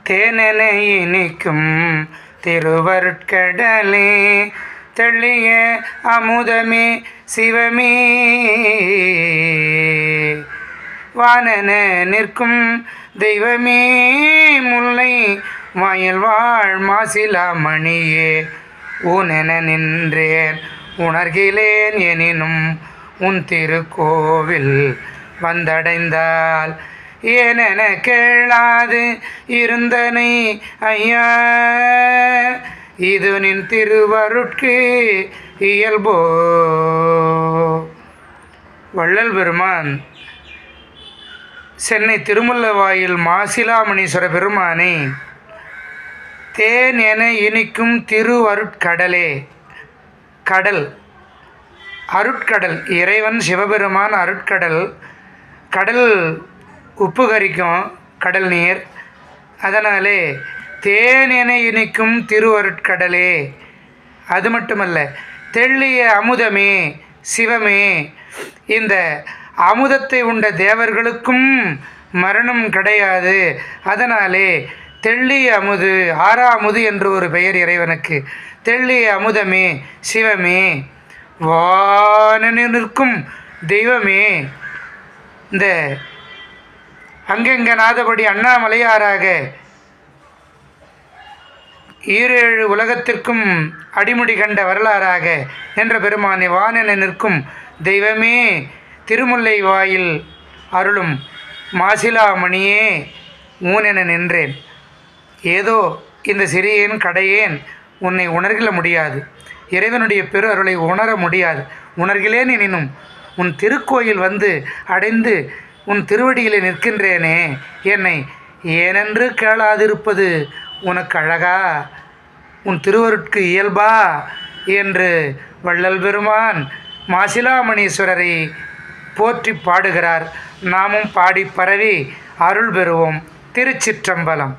தேனென இனிக்கும் திருவருட்கடலே, தெள்ளிய அமுதமே சிவமே, வானென நிற்கும் தெய்வமே, முல்லை வாயில் வாழ் மாசிலா மணியே, ஊனென நின்றேன் உணர்கிலேன் எனினும் உன் திருக்கோவில் வந்தடைந்தால் ஏனென கேளாது இருந்தனை ஐயா, இது நின் திருவருட்கு இயல்போ. வள்ளல் பெருமான் சென்னை திருமுல்லவாயில் மாசிலாமணீஸ்வர பெருமானை தேன் என இனிக்கும் திருவருட்கடலே, கடல் அருட்கடல், இறைவன் சிவபெருமான் அருட்கடல். கடல் உப்பு கரிக்கும் கடல் நீர், அதனாலே தேன் என இனிக்கும் திருவருட்கடலே. அது மட்டுமல்ல, தெள்ளிய அமுதமே சிவமே, இந்த அமுதத்தை உண்ட தேவர்களுக்கும் மரணம் கிடையாது. அதனாலே தெள்ளிய அமுது, ஆறாமுது என்று ஒரு பெயர் இறைவனுக்கு. தெள்ளிய அமுதமே சிவமே, வானென நிற்கும் தெய்வமே, இந்த அங்கெங்கனாதபடி அண்ணாமலையாராக ஈரேழு உலகத்திற்கும் அடிமுடி கண்ட வரலாறாக என்ற பெருமானை வானென நிற்கும் தெய்வமே, திருமுல்லை வாயில் அருளும் மாசிலாமணியே, ஊனென நின்றேன். ஏதோ இந்த சிறியேன் கடையேன் உன்னை உணர்கில முடியாது, இறைவனுடைய பெரு அருளை உணர முடியாது. உணர்கிலேன் எனினும் உன் திருக்கோயில் வந்து அடைந்து உன் திருவடியிலே நிற்கின்றேனே, என்னை ஏனென்று கேளாதிருப்பது உனக்கு அழகா, உன் திருவருட்கு இயல்பா என்று வள்ளல் பெருமான் மாசிலாமணீஸ்வரரை போற்றி பாடுகிறார். நாமும் பாடி பரவி அருள் பெறுவோம். திருச்சிற்றம்பலம்.